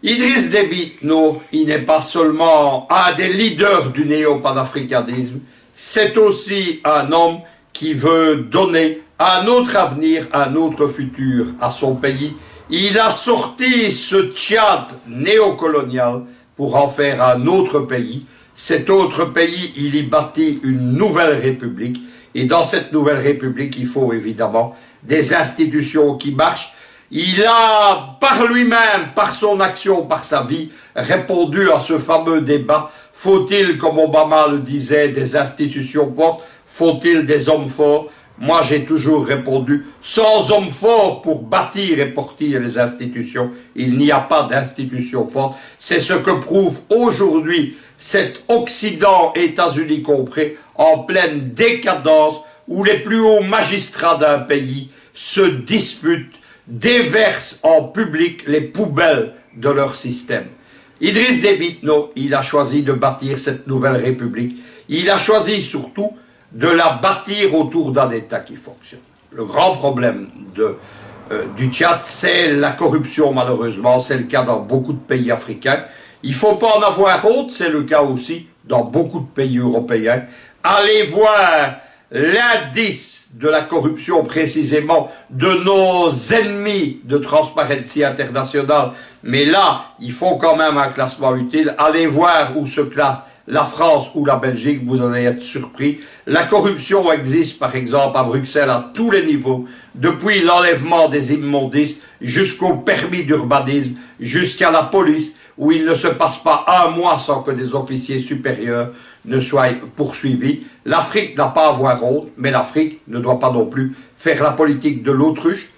Idriss Déby Itno, il n'est pas seulement un des leaders du néo-panafricanisme, c'est aussi un homme qui veut donner un autre avenir, un autre futur à son pays. Il a sorti ce Tchad néocolonial pour en faire un autre pays. Cet autre pays, il y bâtit une nouvelle république. Et dans cette nouvelle république, il faut évidemment des institutions qui marchent. Il a, par lui-même, par son action, par sa vie, répondu à ce fameux débat. Faut-il, comme Obama le disait, des institutions fortes? Faut-il des hommes forts? Moi, j'ai toujours répondu, sans hommes forts pour bâtir et porter les institutions, il n'y a pas d'institutions fortes. C'est ce que prouve aujourd'hui cet Occident, États-Unis compris, en pleine décadence, où les plus hauts magistrats d'un pays se disputent, déversent en public les poubelles de leur système. Idriss Déby Itno, il a choisi de bâtir cette nouvelle république. Il a choisi surtout de la bâtir autour d'un État qui fonctionne. Le grand problème du Tchad, c'est la corruption, malheureusement. C'est le cas dans beaucoup de pays africains. Il ne faut pas en avoir honte, c'est le cas aussi dans beaucoup de pays européens. Allez voir l'indice de la corruption précisément de nos ennemis de Transparency International. Mais là, il faut quand même un classement utile. Allez voir où se classe la France ou la Belgique, vous allez être surpris. La corruption existe par exemple à Bruxelles à tous les niveaux, depuis l'enlèvement des immondices jusqu'au permis d'urbanisme, jusqu'à la police, où il ne se passe pas un mois sans que des officiers supérieurs ne soient poursuivis. L'Afrique n'a pas à avoir honte, mais l'Afrique ne doit pas non plus faire la politique de l'autruche.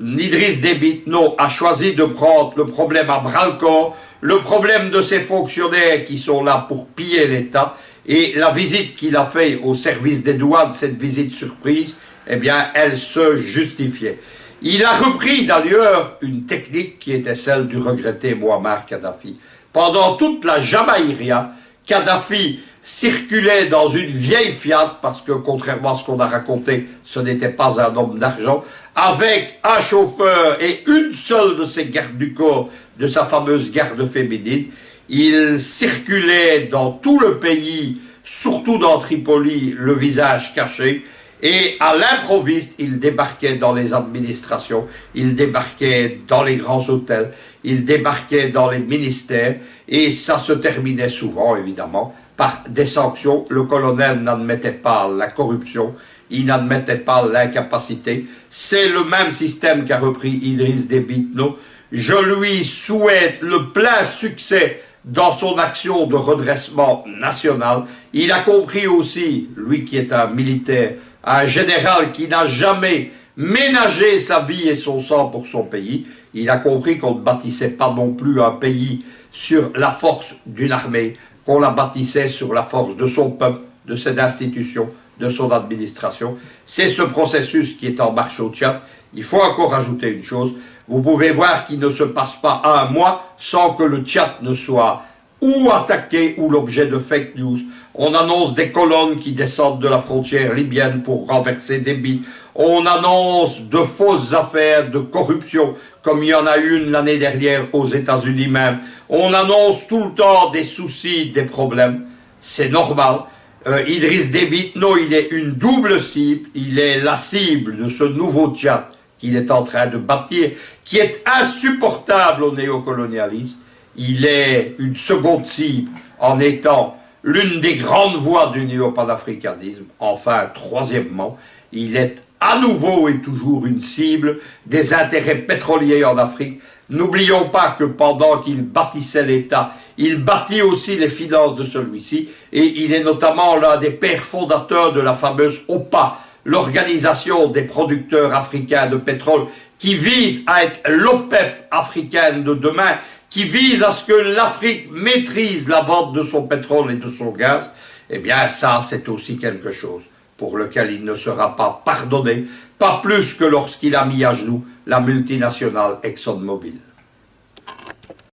Idriss Déby Itno a choisi de prendre le problème à bras-le-corps, le problème de ces fonctionnaires qui sont là pour piller l'État, et la visite qu'il a faite au service des douanes, cette visite surprise, eh bien, elle se justifiait. Il a repris d'ailleurs une technique qui était celle du regretté Mouammar Kadhafi. Pendant toute la Jamaïria, Kadhafi circulait dans une vieille Fiat, parce que contrairement à ce qu'on a raconté, ce n'était pas un homme d'argent, avec un chauffeur et une seule de ses gardes du corps, de sa fameuse garde féminine. Il circulait dans tout le pays, surtout dans Tripoli, le visage caché, et à l'improviste, il débarquait dans les administrations, il débarquait dans les grands hôtels, il débarquait dans les ministères, et ça se terminait souvent, évidemment, par des sanctions. Le colonel n'admettait pas la corruption, il n'admettait pas l'incapacité. C'est le même système qu'a repris Idriss Déby Itno. Je lui souhaite le plein succès dans son action de redressement national. Il a compris aussi, lui qui est un militaire, un général qui n'a jamais ménagé sa vie et son sang pour son pays, il a compris qu'on ne bâtissait pas non plus un pays sur la force d'une armée, qu'on la bâtissait sur la force de son peuple, de ses institutions, de son administration. C'est ce processus qui est en marche au Tchad. Il faut encore ajouter une chose. Vous pouvez voir qu'il ne se passe pas un mois sans que le Tchad ne soit ou attaqué ou l'objet de fake news. On annonce des colonnes qui descendent de la frontière libyenne pour renverser des billes. On annonce de fausses affaires de corruption, comme il y en a une l'année dernière aux États-Unis même. On annonce tout le temps des soucis, des problèmes. C'est normal. Idriss Déby Itno, il est une double cible. Il est la cible de ce nouveau Tchad qu'il est en train de bâtir, qui est insupportable aux néocolonialistes. Il est une seconde cible en étant l'une des grandes voix du néo-panafricanisme. Enfin, troisièmement, il est à nouveau et toujours une cible des intérêts pétroliers en Afrique. N'oublions pas que pendant qu'il bâtissait l'État, il bâtit aussi les finances de celui-ci, et il est notamment l'un des pères fondateurs de la fameuse OPA, l'organisation des producteurs africains de pétrole, qui vise à être l'OPEP africaine de demain, qui vise à ce que l'Afrique maîtrise la vente de son pétrole et de son gaz. Eh bien, ça, c'est aussi quelque chose pour lequel il ne sera pas pardonné, pas plus que lorsqu'il a mis à genoux la multinationale ExxonMobil.